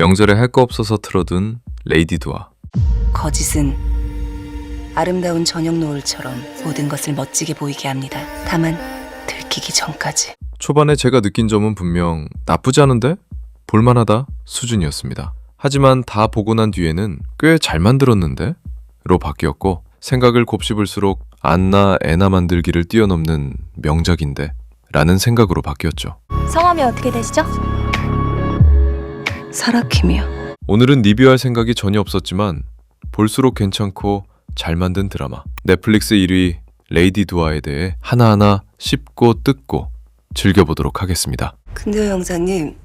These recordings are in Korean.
명절에 할 거 없어서 틀어둔 레이디 두아. 거짓은 아름다운 저녁 노을처럼 모든 것을 멋지게 보이게 합니다. 다만 들키기 전까지. 초반에 제가 느낀 점은 분명 나쁘지 않은데? 볼만하다 수준이었습니다. 하지만 다 보고 난 뒤에는 꽤 잘 만들었는데? 로 바뀌었고 생각을 곱씹을수록 안나 애나 만들기를 뛰어넘는 명작인데? 라는 생각으로 바뀌었죠. 성함이 어떻게 되시죠? 사라킴이요. 오늘은 리뷰할 생각이 전혀 없었지만 볼수록 괜찮고 잘 만든 드라마 넷플릭스 1위 레이디 두아에 대해 하나하나 씹고 뜯고 즐겨보도록 하겠습니다. 근데요 형사님,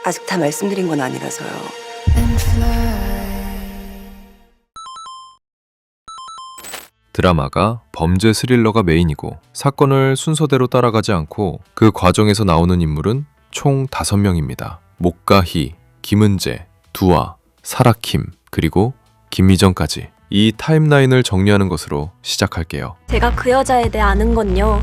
아직 다 말씀드린 건 아니라서요. 드라마가 범죄 스릴러가 메인이고 사건을 순서대로 따라가지 않고 그 과정에서 나오는 인물은 총 5명입니다. 목가희, 김은재, 두아, 사라킴, 그리고 김미정까지. 이 타임라인을 정리하는 것으로 시작할게요. 제가 그 여자에 대해 아는 건요,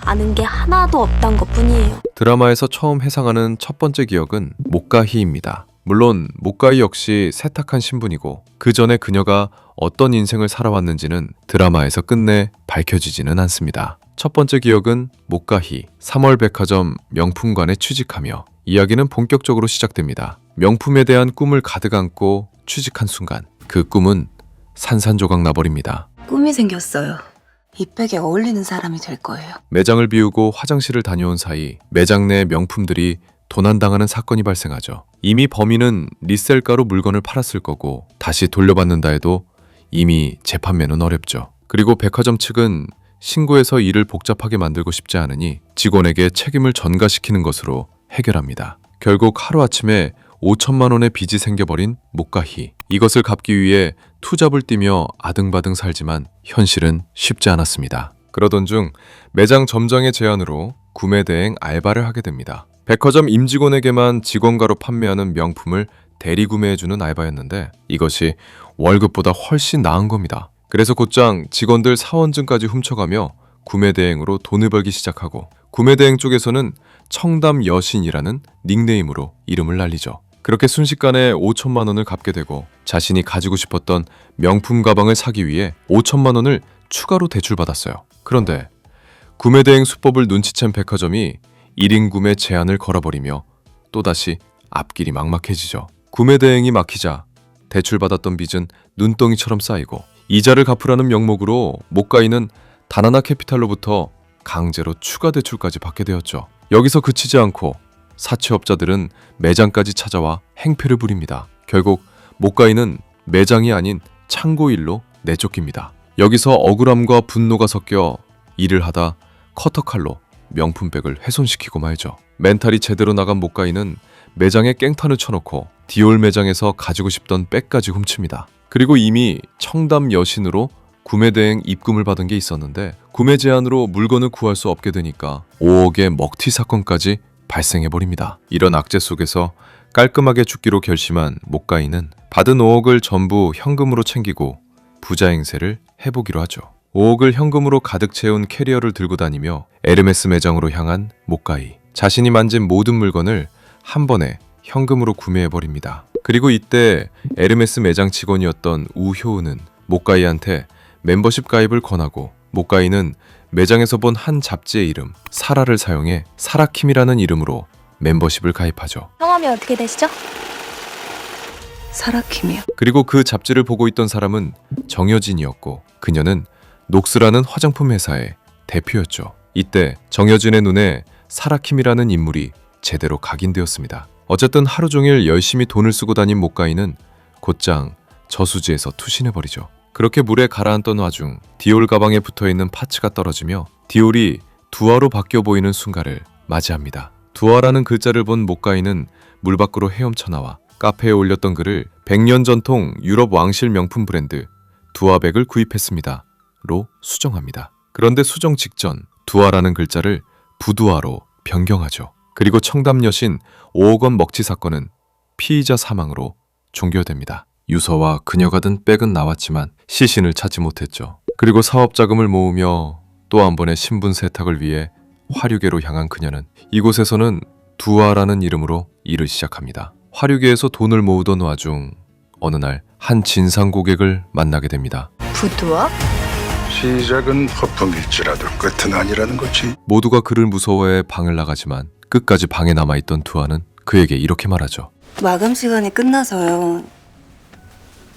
아는 게 하나도 없단 것뿐이에요. 드라마에서 처음 회상하는 첫 번째 기억은 목가희입니다. 물론 목가희 역시 세탁한 신분이고 그 전에 그녀가 어떤 인생을 살아왔는지는 드라마에서 끝내 밝혀지지는 않습니다. 첫 번째 기억은 목가희 3월 백화점 명품관에 취직하며 이야기는 본격적으로 시작됩니다. 명품에 대한 꿈을 가득 안고 취직한 순간 그 꿈은 산산조각 나버립니다. 꿈이 생겼어요. 이 백에 어울리는 사람이 될 거예요. 매장을 비우고 화장실을 다녀온 사이 매장 내 명품들이 도난당하는 사건이 발생하죠. 이미 범인은 리셀가로 물건을 팔았을 거고 다시 돌려받는다 해도 이미 재판매는 어렵죠. 그리고 백화점 측은 신고해서 일을 복잡하게 만들고 싶지 않으니 직원에게 책임을 전가시키는 것으로 해결합니다. 결국 하루아침에 5천만 원의 빚이 생겨버린 목가희. 이것을 갚기 위해 투잡을 뛰며 아등바등 살지만 현실은 쉽지 않았습니다. 그러던 중 매장 점장의 제안으로 구매 대행 알바를 하게 됩니다. 백화점 임직원에게만 직원가로 판매하는 명품을 대리 구매해주는 알바였는데 이것이 월급보다 훨씬 나은 겁니다. 그래서 곧장 직원들 사원증까지 훔쳐가며 구매 대행으로 돈을 벌기 시작하고 구매 대행 쪽에서는 청담 여신이라는 닉네임으로 이름을 날리죠. 그렇게 순식간에 5천만 원을 갚게 되고 자신이 가지고 싶었던 명품 가방을 사기 위해 5천만 원을 추가로 대출받았어요. 그런데 구매 대행 수법을 눈치챈 백화점이 1인 구매 제한을 걸어버리며 또다시 앞길이 막막해지죠. 구매 대행이 막히자 대출받았던 빚은 눈덩이처럼 쌓이고 이자를 갚으라는 명목으로 목가희는 다나나 캐피탈로부터 강제로 추가 대출까지 받게 되었죠. 여기서 그치지 않고 사채업자들은 매장까지 찾아와 행패를 부립니다. 결국 목가희는 매장이 아닌 창고일로 내쫓깁니다. 여기서 억울함과 분노가 섞여 일을 하다 커터칼로 명품백을 훼손시키고 말죠. 멘탈이 제대로 나간 목가희는 매장에 깽판을 쳐놓고 디올 매장에서 가지고 싶던 백까지 훔칩니다. 그리고 이미 청담 여신으로 구매 대행 입금을 받은 게 있었는데 구매 제한으로 물건을 구할 수 없게 되니까 5억의 먹튀 사건까지 발생해버립니다. 이런 악재 속에서 깔끔하게 죽기로 결심한 목가희는 받은 5억을 전부 현금으로 챙기고 부자 행세를 해보기로 하죠. 5억을 현금으로 가득 채운 캐리어를 들고 다니며 에르메스 매장으로 향한 목가희. 자신이 만진 모든 물건을 한 번에 현금으로 구매해버립니다. 그리고 이때 에르메스 매장 직원이었던 우효은은 목가희한테 멤버십 가입을 권하고 목가희는 매장에서 본 한 잡지의 이름 사라를 사용해 사라킴이라는 이름으로 멤버십을 가입하죠. 성함이 어떻게 되시죠? 사라킴이요. 그리고 그 잡지를 보고 있던 사람은 정여진이었고 그녀는 녹스라는 화장품 회사의 대표였죠. 이때 정여진의 눈에 사라킴이라는 인물이 제대로 각인되었습니다. 어쨌든 하루 종일 열심히 돈을 쓰고 다닌 목가희는 곧장 저수지에서 투신해버리죠. 그렇게 물에 가라앉던 와중 디올 가방에 붙어있는 파츠가 떨어지며 디올이 두아로 바뀌어 보이는 순간을 맞이합니다. 두아라는 글자를 본 목가희는 물 밖으로 헤엄쳐 나와 카페에 올렸던 글을 100년 전통 유럽 왕실 명품 브랜드 두아백을 구입했습니다. 로 수정합니다. 그런데 수정 직전 두아라는 글자를 부두아로 변경하죠. 그리고 청담 여신 5억 원 먹튀 사건은 피의자 사망으로 종결됩니다. 유서와 그녀가 든 백은 나왔지만 시신을 찾지 못했죠. 그리고 사업 자금을 모으며 또 한 번의 신분 세탁을 위해 화류계로 향한 그녀는 이곳에서는 두아라는 이름으로 일을 시작합니다. 화류계에서 돈을 모으던 와중 어느 날 한 진상 고객을 만나게 됩니다. 부두와? 시작은 허풍일지라도 끝은 아니라는 거지. 모두가 그를 무서워해 방을 나가지만 끝까지 방에 남아있던 두아는 그에게 이렇게 말하죠. 마감 시간이 끝나서요.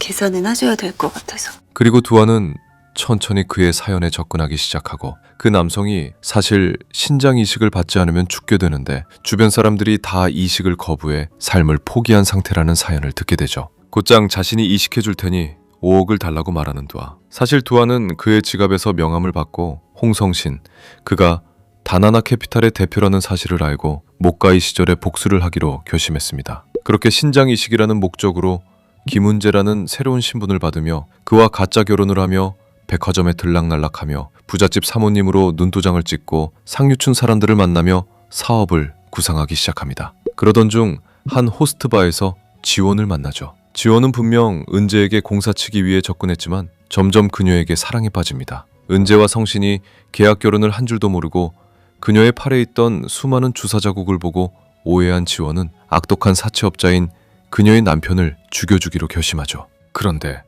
계산은 하셔야 될 것 같아서. 그리고 두아는 천천히 그의 사연에 접근하기 시작하고 그 남성이 사실 신장 이식을 받지 않으면 죽게 되는데 주변 사람들이 다 이식을 거부해 삶을 포기한 상태라는 사연을 듣게 되죠. 곧장 자신이 이식해 줄 테니 5억을 달라고 말하는 두아. 사실 두아는 그의 지갑에서 명함을 받고 홍성신, 그가 다나나 캐피탈의 대표라는 사실을 알고 목가이 시절에 복수를 하기로 결심했습니다. 그렇게 신장 이식이라는 목적으로 김은재라는 새로운 신분을 받으며 그와 가짜 결혼을 하며 백화점에 들락날락하며 부잣집 사모님으로 눈도장을 찍고 상류층 사람들을 만나며 사업을 구상하기 시작합니다. 그러던 중 한 호스트바에서 지원을 만나죠. 지원은 분명 은재에게 공사치기 위해 접근했지만 점점 그녀에게 사랑에 빠집니다. 은재와 성신이 계약 결혼을 한 줄도 모르고 그녀의 팔에 있던 수많은 주사 자국을 보고 오해한 지원은 악독한 사채업자인 그녀의 남편을 죽여주기로 결심하죠. 그런데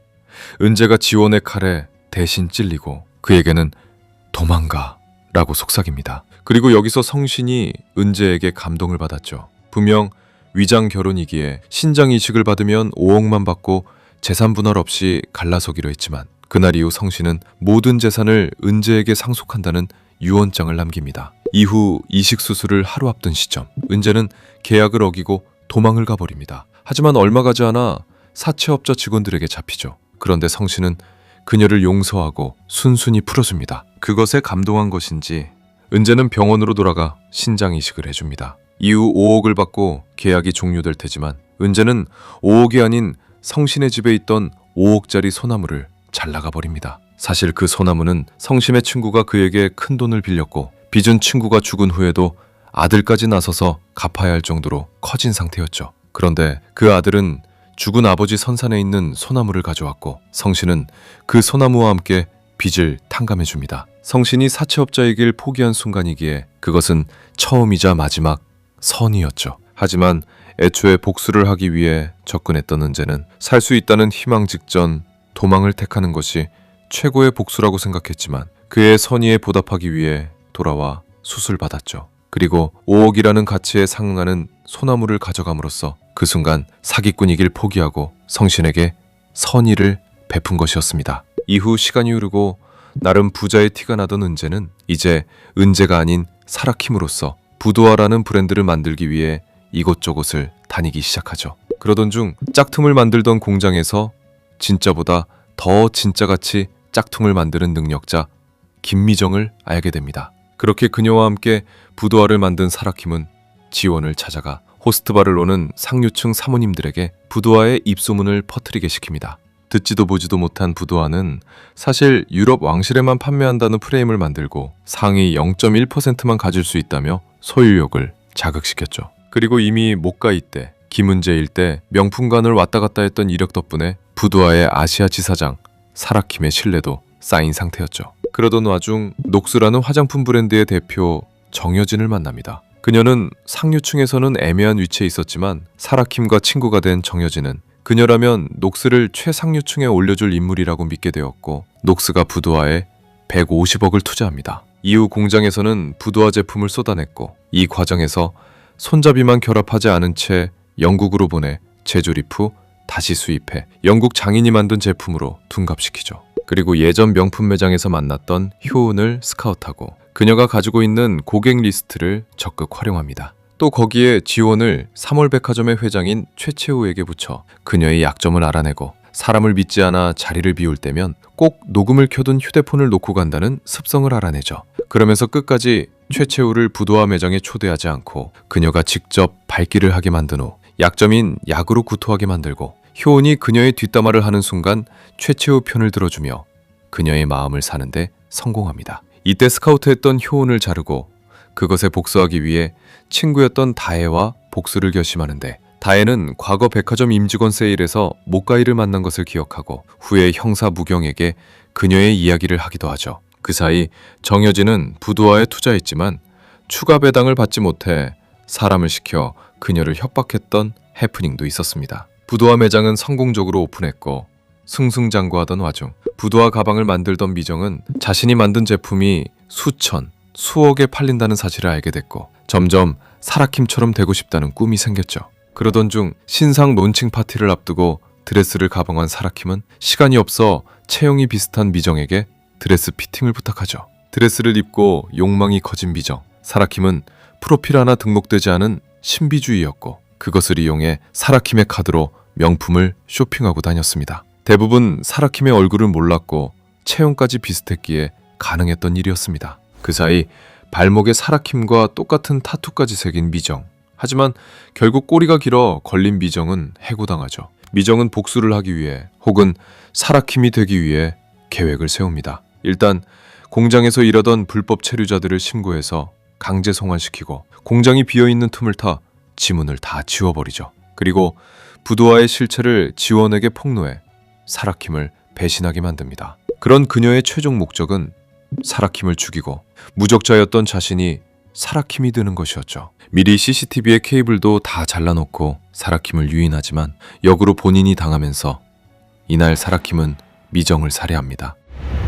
은재가 지원의 칼에 대신 찔리고 그에게는 도망가 라고 속삭입니다. 그리고 여기서 성신이 은재에게 감동을 받았죠. 분명 위장 결혼이기에 신장 이식을 받으면 5억만 받고 재산 분할 없이 갈라서기로 했지만 그날 이후 성신은 모든 재산을 은재에게 상속한다는 유언장을 남깁니다. 이후 이식 수술을 하루 앞둔 시점, 은재는 계약을 어기고 도망을 가버립니다. 하지만 얼마 가지 않아 사채업자 직원들에게 잡히죠. 그런데 성신은 그녀를 용서하고 순순히 풀어줍니다. 그것에 감동한 것인지 은재는 병원으로 돌아가 신장 이식을 해줍니다. 이후 5억을 받고 계약이 종료될 테지만 은재는 5억이 아닌 성신의 집에 있던 5억짜리 소나무를 잘라가 버립니다. 사실 그 소나무는 성신의 친구가 그에게 큰 돈을 빌렸고 빚은 친구가 죽은 후에도 아들까지 나서서 갚아야 할 정도로 커진 상태였죠. 그런데 그 아들은 죽은 아버지 선산에 있는 소나무를 가져왔고 성신은 그 소나무와 함께 빚을 탕감해줍니다. 성신이 사채업자의 길 포기한 순간이기에 그것은 처음이자 마지막 선이었죠. 하지만 애초에 복수를 하기 위해 접근했던 은재는 살 수 있다는 희망 직전 도망을 택하는 것이 최고의 복수라고 생각했지만 그의 선의에 보답하기 위해 돌아와 수술받았죠. 그리고 5억이라는 가치에 상응하는 소나무를 가져감으로써 그 순간 사기꾼이길 포기하고 성신에게 선의를 베푼 것이었습니다. 이후 시간이 흐르고 나름 부자의 티가 나던 은재는 이제 은재가 아닌 사라킴으로서 부도아라는 브랜드를 만들기 위해 이곳저곳을 다니기 시작하죠. 그러던 중 짝퉁을 만들던 공장에서 진짜보다 더 진짜같이 짝퉁을 만드는 능력자 김미정을 알게 됩니다. 그렇게 그녀와 함께 부도아를 만든 사라킴은 지원을 찾아가 호스트바를 오는 상류층 사모님들에게 부도아의 입소문을 퍼뜨리게 시킵니다. 듣지도 보지도 못한 부도아는 사실 유럽 왕실에만 판매한다는 프레임을 만들고 상위 0.1%만 가질 수 있다며 소유욕을 자극시켰죠. 그리고 이미 목가이 때, 김은재 때 명품관을 왔다 갔다 했던 이력 덕분에 부도아의 아시아 지사장 사라킴의 신뢰도 쌓인 상태였죠. 그러던 와중 녹스라는 화장품 브랜드의 대표 정여진을 만납니다. 그녀는 상류층에서는 애매한 위치에 있었지만 사라킴과 친구가 된 정여진은 그녀라면 녹스를 최상류층에 올려줄 인물이라고 믿게 되었고 녹스가 부도아에 150억을 투자합니다. 이후 공장에서는 부도아 제품을 쏟아냈고 이 과정에서 손잡이만 결합하지 않은 채 영국으로 보내 재조립 후 다시 수입해 영국 장인이 만든 제품으로 둔갑시키죠. 그리고 예전 명품 매장에서 만났던 효은을 스카우트하고 그녀가 가지고 있는 고객 리스트를 적극 활용합니다. 또 거기에 지원을 3월 백화점의 회장인 최채우에게 붙여 그녀의 약점을 알아내고 사람을 믿지 않아 자리를 비울 때면 꼭 녹음을 켜둔 휴대폰을 놓고 간다는 습성을 알아내죠. 그러면서 끝까지 최채우를 부도아 매장에 초대하지 않고 그녀가 직접 발길을 하게 만든 후 약점인 약으로 구토하게 만들고 효은이 그녀의 뒷담화를 하는 순간 최채우 편을 들어주며 그녀의 마음을 사는데 성공합니다. 이때 스카우트했던 효은을 자르고 그것에 복수하기 위해 친구였던 다혜와 복수를 결심하는데 다혜는 과거 백화점 임직원 세일에서 목가이를 만난 것을 기억하고 후에 형사 무경에게 그녀의 이야기를 하기도 하죠. 그 사이 정여진은 부도아에 투자했지만 추가 배당을 받지 못해 사람을 시켜 그녀를 협박했던 해프닝도 있었습니다. 부도와 매장은 성공적으로 오픈했고 승승장구하던 와중 부도와 가방을 만들던 미정은 자신이 만든 제품이 수천, 수억에 팔린다는 사실을 알게 됐고 점점 사라킴처럼 되고 싶다는 꿈이 생겼죠. 그러던 중 신상 론칭 파티를 앞두고 드레스를 가방한 사라킴은 시간이 없어 체형이 비슷한 미정에게 드레스 피팅을 부탁하죠. 드레스를 입고 욕망이 커진 미정. 사라킴은 프로필 하나 등록되지 않은 신비주의였고 그것을 이용해 사라킴의 카드로 명품을 쇼핑하고 다녔습니다. 대부분 사라킴의 얼굴을 몰랐고 체형까지 비슷했기에 가능했던 일이었습니다. 그 사이 발목에 사라킴과 똑같은 타투까지 새긴 미정. 하지만 결국 꼬리가 길어 걸린 미정은 해고당하죠. 미정은 복수를 하기 위해 혹은 사라킴이 되기 위해 계획을 세웁니다. 일단 공장에서 일하던 불법 체류자들을 신고해서 강제 송환시키고 공장이 비어있는 틈을 타 지문을 다 지워버리죠. 그리고 부도와의 실체를 지원에게 폭로해 사라킴을 배신하게 만듭니다. 그런 그녀의 최종 목적은 사라킴을 죽이고 무적자였던 자신이 사라킴이 되는 것이었죠. 미리 CCTV의 케이블도 다 잘라놓고 사라킴을 유인하지만 역으로 본인이 당하면서 이날 사라킴은 미정을 살해합니다.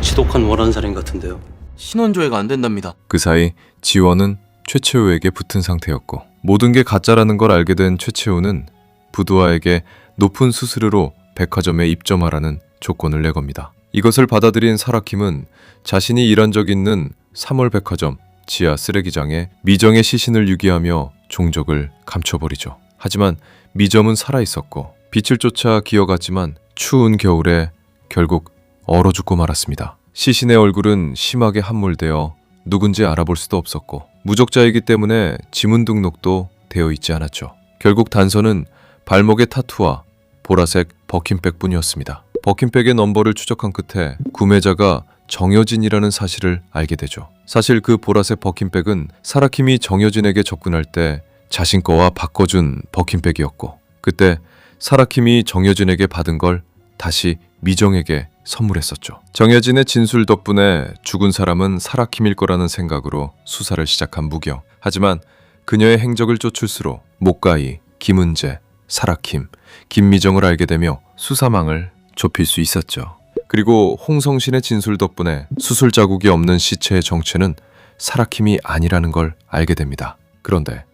지독한 원한살인 같은데요. 신원조회가 안 된답니다. 그 사이 지원은 최채우에게 붙은 상태였고 모든 게 가짜라는 걸 알게 된 최채우는 부두아에게 높은 수수료로 백화점에 입점하라는 조건을 내겁니다. 이것을 받아들인 사라킴은 자신이 일한 적 있는 3월 백화점 지하 쓰레기장에 미정의 시신을 유기하며 종적을 감춰버리죠. 하지만 미정은 살아있었고 빛을 쫓아 기어갔지만 추운 겨울에 결국 얼어 죽고 말았습니다. 시신의 얼굴은 심하게 함몰되어 누군지 알아볼 수도 없었고 무적자이기 때문에 지문 등록도 되어 있지 않았죠. 결국 단서는 발목의 타투와 보라색 버킨백뿐이었습니다. 버킨백의 넘버를 추적한 끝에 구매자가 정여진이라는 사실을 알게 되죠. 사실 그 보라색 버킨백은 사라킴이 정여진에게 접근할 때 자신 거와 바꿔준 버킨백이었고 그때 사라킴이 정여진에게 받은 걸 다시 미정에게 선물했었죠. 정여진의 진술 덕분에 죽은 사람은 사라킴일 거라는 생각으로 수사를 시작한 무경. 하지만 그녀의 행적을 쫓을수록 목가희, 김은재, 사라킴, 김미정을 알게 되며 수사망을 좁힐 수 있었죠. 그리고 홍성신의 진술 덕분에 수술 자국이 없는 시체의 정체는 사라킴이 아니라는 걸 알게 됩니다. 그런데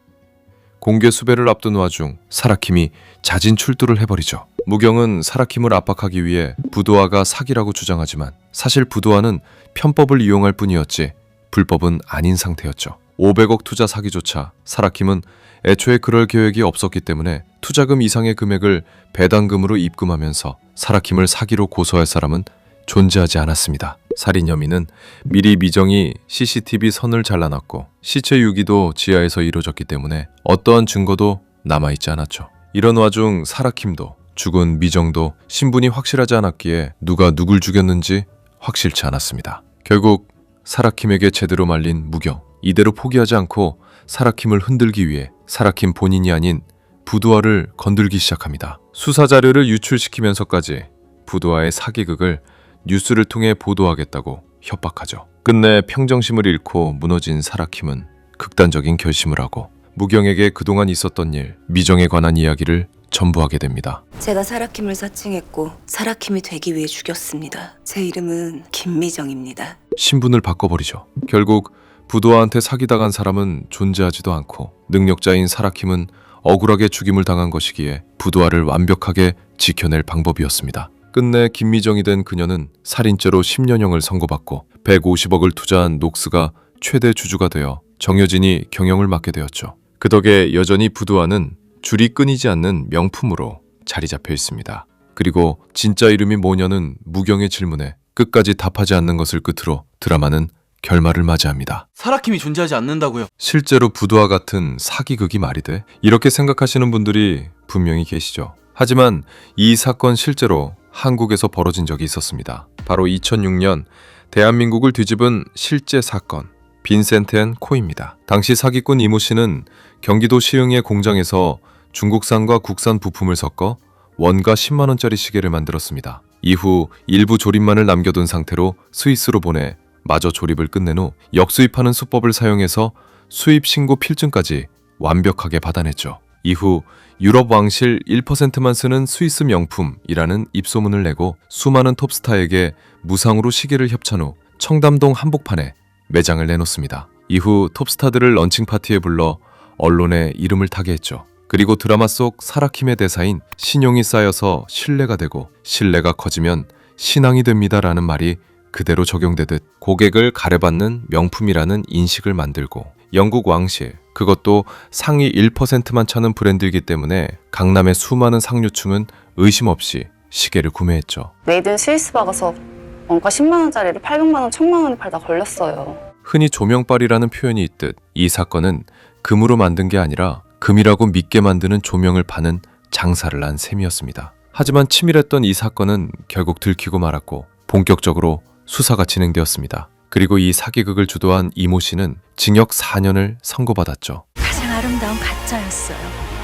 공개 수배를 앞둔 와중 사라킴이 자진 출두를 해버리죠. 무경은 사라킴을 압박하기 위해 부도아가 사기라고 주장하지만 사실 부도아는 편법을 이용할 뿐이었지 불법은 아닌 상태였죠. 500억 투자 사기조차 사라킴은 애초에 그럴 계획이 없었기 때문에 투자금 이상의 금액을 배당금으로 입금하면서 사라킴을 사기로 고소할 사람은 존재하지 않았습니다. 살인 혐의는 미리 미정이 CCTV 선을 잘라놨고 시체 유기도 지하에서 이루어졌기 때문에 어떠한 증거도 남아있지 않았죠. 이런 와중 사라킴도 죽은 미정도 신분이 확실하지 않았기에 누가 누굴 죽였는지 확실치 않았습니다. 결국 사라킴에게 제대로 말린 무경. 이대로 포기하지 않고 사라킴을 흔들기 위해 사라킴 본인이 아닌 부두아를 건들기 시작합니다. 수사 자료를 유출시키면서까지 부두아의 사기극을 뉴스를 통해 보도하겠다고 협박하죠. 끝내 평정심을 잃고 무너진 사라킴은 극단적인 결심을 하고 무경에게 그동안 있었던 일, 미정에 관한 이야기를 전부하게 됩니다. 제가 사라킴을 사칭했고 사라킴이 되기 위해 죽였습니다. 제 이름은 김미정입니다. 신분을 바꿔버리죠. 결국 부도아한테 사기당한 사람은 존재하지도 않고 능력자인 사라킴은 억울하게 죽임을 당한 것이기에 부도아를 완벽하게 지켜낼 방법이었습니다. 끝내 김미정이 된 그녀는 살인죄로 10년형을 선고받고 150억을 투자한 녹스가 최대 주주가 되어 정여진이 경영을 맡게 되었죠. 그 덕에 여전히 부도아는 줄이 끊이지 않는 명품으로 자리 잡혀 있습니다. 그리고 진짜 이름이 뭐냐는 무경의 질문에 끝까지 답하지 않는 것을 끝으로 드라마는 결말을 맞이합니다. 사라킴이 존재하지 않는다고요? 실제로 부도와 같은 사기극이 말이 돼? 이렇게 생각하시는 분들이 분명히 계시죠. 하지만 이 사건 실제로 한국에서 벌어진 적이 있었습니다. 바로 2006년 대한민국을 뒤집은 실제 사건, 빈센트 앤 코입니다. 당시 사기꾼 이모 씨는 경기도 시흥의 공장에서 중국산과 국산 부품을 섞어 원가 10만 원짜리 시계를 만들었습니다. 이후 일부 조립만을 남겨둔 상태로 스위스로 보내 마저 조립을 끝낸 후 역수입하는 수법을 사용해서 수입 신고 필증까지 완벽하게 받아냈죠. 이후 유럽 왕실 1%만 쓰는 스위스 명품이라는 입소문을 내고 수많은 톱스타에게 무상으로 시계를 협찬 후 청담동 한복판에 매장을 내놓습니다. 이후 톱스타들을 런칭 파티에 불러 언론에 이름을 타게 했죠. 그리고 드라마 속 사라킴의 대사인 신용이 쌓여서 신뢰가 되고 신뢰가 커지면 신앙이 됩니다라는 말이 그대로 적용되듯 고객을 가려받는 명품이라는 인식을 만들고 영국 왕실, 그것도 상위 1%만 차는 브랜드이기 때문에 강남의 수많은 상류층은 의심 없이 시계를 구매했죠. 메이든 스위스 박아서 원가 10만 원짜리를 800만 원, 1000만 원에 팔다 걸렸어요. 흔히 조명빨이라는 표현이 있듯 이 사건은 금으로 만든 게 아니라 금이라고 믿게 만드는 조명을 파는 장사를 한 셈이었습니다. 하지만 치밀했던 이 사건은 결국 들키고 말았고 본격적으로 수사가 진행되었습니다. 그리고 이 사기극을 주도한 이모 씨는 징역 4년을 선고받았죠. 가장 아름다운 가짜였어요.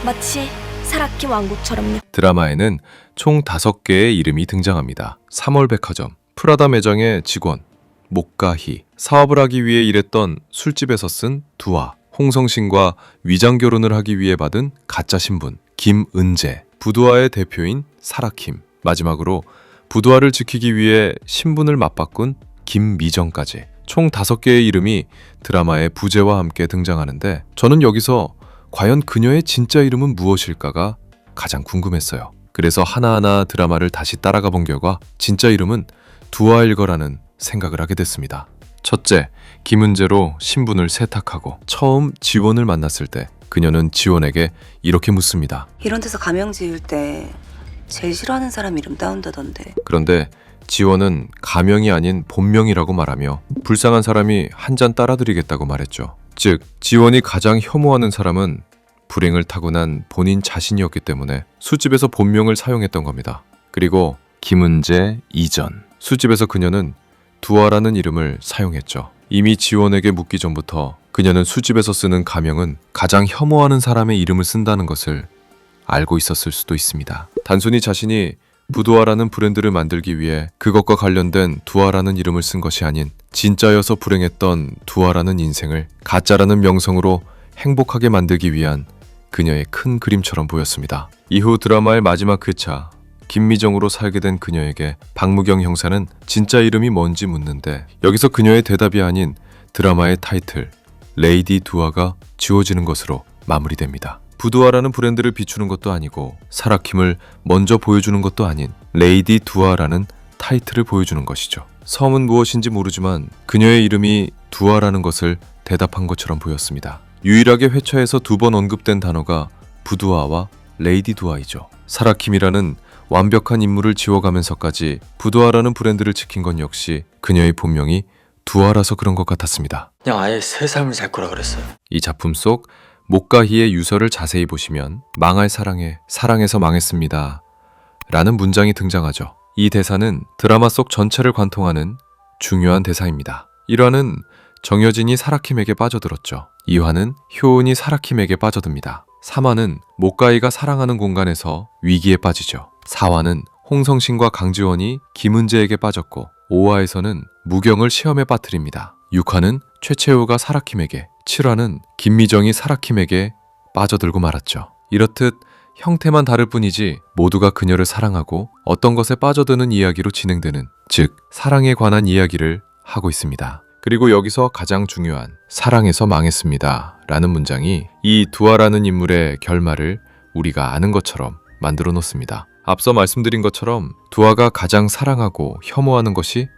마치 사라킴 왕국처럼요. 드라마에는 총 5개의 이름이 등장합니다. 3월 백화점, 프라다 매장의 직원, 목가희, 사업을 하기 위해 일했던 술집에서 쓴 두아, 홍성신과 위장 결혼을 하기 위해 받은 가짜 신분, 김은재, 부두아의 대표인 사라킴, 마지막으로 부두아를 지키기 위해 신분을 맞바꾼 김미정까지 총 5개의 이름이 드라마의 부제와 함께 등장하는데 저는 여기서 과연 그녀의 진짜 이름은 무엇일까가 가장 궁금했어요. 그래서 하나하나 드라마를 다시 따라가 본 결과 진짜 이름은 두아일 거라는 생각을 하게 됐습니다. 첫째, 김은재로 신분을 세탁하고 처음 지원을 만났을 때 그녀는 지원에게 이렇게 묻습니다. 이런 데서 가명 지을 때 제일 싫어하는 사람 이름 따온다던데. 그런데 지원은 가명이 아닌 본명이라고 말하며 불쌍한 사람이 한 잔 따라드리겠다고 말했죠. 즉, 지원이 가장 혐오하는 사람은 불행을 타고난 본인 자신이었기 때문에 술집에서 본명을 사용했던 겁니다. 그리고 김은재 이전, 술집에서 그녀는 두아라는 이름을 사용했죠. 이미 지원에게 묻기 전부터 그녀는 술집에서 쓰는 가명은 가장 혐오하는 사람의 이름을 쓴다는 것을 알고 있었을 수도 있습니다. 단순히 자신이 부두아라는 브랜드를 만들기 위해 그것과 관련된 두아라는 이름을 쓴 것이 아닌 진짜여서 불행했던 두아라는 인생을 가짜라는 명성으로 행복하게 만들기 위한 그녀의 큰 그림처럼 보였습니다. 이후 드라마의 마지막 회차, 김미정으로 살게 된 그녀에게 박무경 형사는 진짜 이름이 뭔지 묻는데 여기서 그녀의 대답이 아닌 드라마의 타이틀 레이디 두아가 지워지는 것으로 마무리됩니다. 부두아라는 브랜드를 비추는 것도 아니고 사라킴을 먼저 보여주는 것도 아닌 레이디 두아라는 타이틀을 보여주는 것이죠. 섬은 무엇인지 모르지만 그녀의 이름이 두아라는 것을 대답한 것처럼 보였습니다. 유일하게 회차에서 2번 언급된 단어가 부두아와 레이디 두아이죠. 사라킴이라는 완벽한 인물을 지워가면서까지 부두아라는 브랜드를 지킨 건 역시 그녀의 본명이 두아라서 그런 것 같았습니다. 그냥 아예 새 삶을 살 거라 그랬어요. 이 작품 속 목가희의 유서를 자세히 보시면 망할 사랑에 사랑해서 망했습니다 라는 문장이 등장하죠. 이 대사는 드라마 속 전체를 관통하는 중요한 대사입니다. 1화는 정여진이 사라킴에게 빠져들었죠. 2화는 효은이 사라킴에게 빠져듭니다. 3화는 목가희가 사랑하는 공간에서 위기에 빠지죠. 4화는 홍성신과 강지원이 김은재에게 빠졌고 5화에서는 무경을 시험에 빠뜨립니다. 6화는 최채우가 사라킴에게, 7화는 김미정이 사라킴에게 빠져들고 말았죠. 이렇듯 형태만 다를 뿐이지 모두가 그녀를 사랑하고 어떤 것에 빠져드는 이야기로 진행되는, 즉 사랑에 관한 이야기를 하고 있습니다. 그리고 여기서 가장 중요한 사랑해서 망했습니다 라는 문장이 이 두아라는 인물의 결말을 우리가 아는 것처럼 만들어 놓습니다. 앞서 말씀드린 것처럼 두아가 가장 사랑하고 혐오하는 것이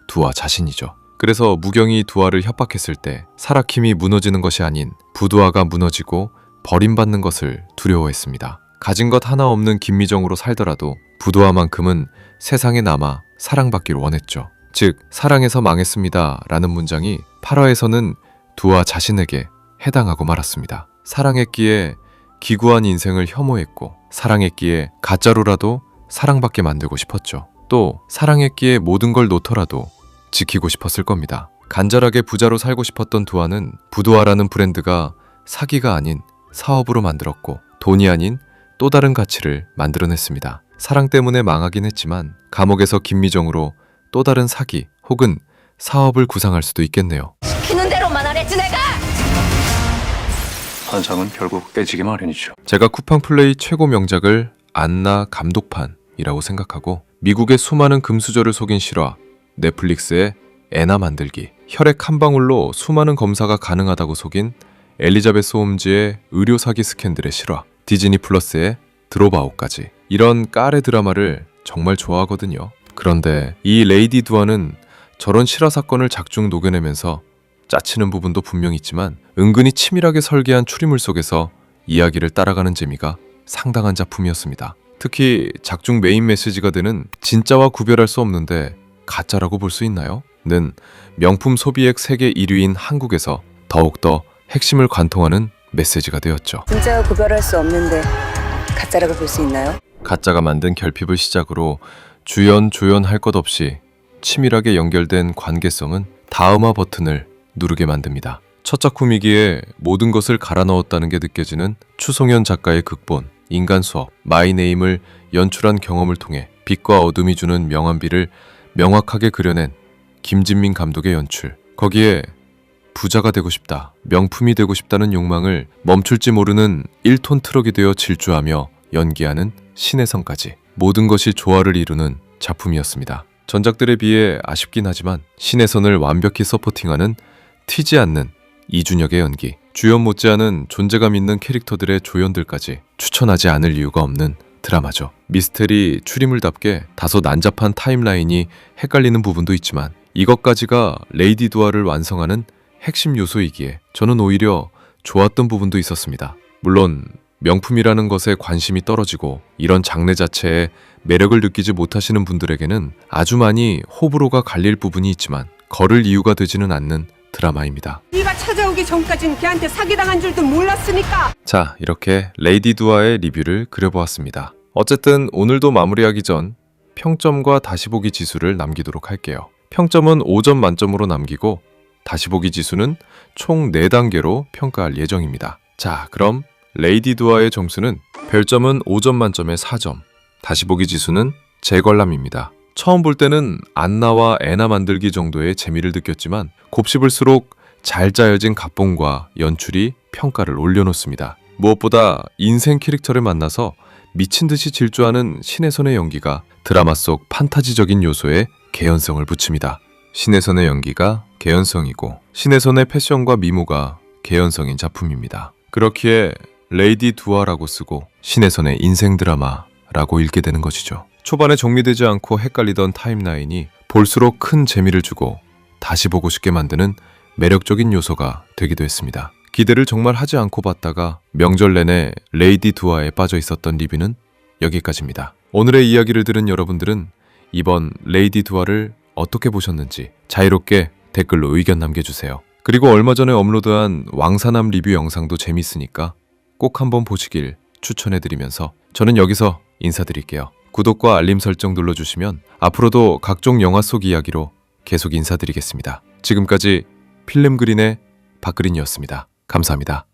두아 자신이죠. 그래서 무경이 두아를 협박했을 때 사라킴이 무너지는 것이 아닌 부두아가 무너지고 버림받는 것을 두려워했습니다. 가진 것 하나 없는 김미정으로 살더라도 부두아만큼은 세상에 남아 사랑받기를 원했죠. 즉 사랑해서 망했습니다 라는 문장이 8화에서는 두아 자신에게 해당하고 말았습니다. 사랑했기에 기구한 인생을 혐오했고 사랑했기에 가짜로라도 사랑받게 만들고 싶었죠. 또 사랑했기에 모든 걸 놓더라도 지키고 싶었을 겁니다. 간절하게 부자로 살고 싶었던 두아는 부두아라는 브랜드가 사기가 아닌 사업으로 만들었고 돈이 아닌 또 다른 가치를 만들어냈습니다. 사랑 때문에 망하긴 했지만 감옥에서 김미정으로 또 다른 사기 혹은 사업을 구상할 수도 있겠네요. 시키는 대로만 안 했지 내가! 환상은 결국 깨지기 마련이죠. 제가 쿠팡 플레이 최고 명작을 안나 감독판이라고 생각하고 미국의 수많은 금수저를 속인 실화 넷플릭스의 애나 만들기, 혈액 한 방울로 수많은 검사가 가능하다고 속인 엘리자베스 홈즈의 의료 사기 스캔들의 실화, 디즈니 플러스의 드롭아웃까지 이런 까레 드라마를 정말 좋아하거든요. 그런데 이 레이디 두아는 저런 실화 사건을 작중 녹여내면서 짜치는 부분도 분명 있지만 은근히 치밀하게 설계한 추리물 속에서 이야기를 따라가는 재미가 상당한 작품이었습니다. 특히 작중 메인 메시지가 되는 진짜와 구별할 수 없는데 가짜라고 볼 수 있나요? 는 명품 소비액 세계 1위인 한국에서 더욱더 핵심을 관통하는 메시지가 되었죠. 진짜와 구별할 수 없는데 가짜라고 볼 수 있나요? 가짜가 만든 결핍을 시작으로 주연, 조연 할 것 없이 치밀하게 연결된 관계성은 다음화 버튼을 누르게 만듭니다. 첫 작품이기에 모든 것을 갈아 넣었다는 게 느껴지는 추송현 작가의 극본, 인간 수업, 마이네임을 연출한 경험을 통해 빛과 어둠이 주는 명암비를 명확하게 그려낸 김진민 감독의 연출. 거기에 부자가 되고 싶다, 명품이 되고 싶다는 욕망을 멈출지 모르는 1톤 트럭이 되어 질주하며 연기하는 신혜선까지 모든 것이 조화를 이루는 작품이었습니다. 전작들에 비해 아쉽긴 하지만 신혜선을 완벽히 서포팅하는 튀지 않는 이준혁의 연기, 주연 못지않은 존재감 있는 캐릭터들의 조연들까지 추천하지 않을 이유가 없는 드라마죠. 미스테리 추리물답게 다소 난잡한 타임라인이 헷갈리는 부분도 있지만 이것까지가 레이디 두아를 완성하는 핵심 요소이기에 저는 오히려 좋았던 부분도 있었습니다. 물론 명품이라는 것에 관심이 떨어지고 이런 장르 자체에 매력을 느끼지 못하시는 분들에게는 아주 많이 호불호가 갈릴 부분이 있지만 거를 이유가 되지는 않는 드라마입니다. 네가 찾아오기 전까진 걔한테 사기당한 줄도 몰랐으니까. 자, 이렇게 레이디 두아의 리뷰를 그려보았습니다. 어쨌든 오늘도 마무리하기 전 평점과 다시 보기 지수를 남기도록 할게요. 평점은 5점 만점으로 남기고 다시 보기 지수는 총 4단계로 평가할 예정입니다. 자, 그럼 레이디 두아의 점수는 별점은 5점 만점에 4점, 다시 보기 지수는 제 관람입니다. 처음 볼 때는 안나와 애나 만들기 정도의 재미를 느꼈지만 곱씹을수록 잘 짜여진 각본과 연출이 평가를 올려놓습니다. 무엇보다 인생 캐릭터를 만나서 미친 듯이 질주하는 신혜선의 연기가 드라마 속 판타지적인 요소에 개연성을 붙입니다. 신혜선의 연기가 개연성이고 신혜선의 패션과 미모가 개연성인 작품입니다. 그렇기에 레이디 두아라고 쓰고 신혜선의 인생 드라마라고 읽게 되는 것이죠. 초반에 정리되지 않고 헷갈리던 타임라인이 볼수록 큰 재미를 주고 다시 보고 싶게 만드는 매력적인 요소가 되기도 했습니다. 기대를 정말 하지 않고 봤다가 명절 내내 레이디 두아에 빠져 있었던 리뷰는 여기까지입니다. 오늘의 이야기를 들은 여러분들은 이번 레이디 두아를 어떻게 보셨는지 자유롭게 댓글로 의견 남겨주세요. 그리고 얼마 전에 업로드한 왕사남 리뷰 영상도 재밌으니까 꼭 한번 보시길 추천해드리면서 저는 여기서 인사드릴게요. 구독과 알림 설정 눌러주시면 앞으로도 각종 영화 속 이야기로 계속 인사드리겠습니다. 지금까지 필름그린의 박그린이었습니다. 감사합니다.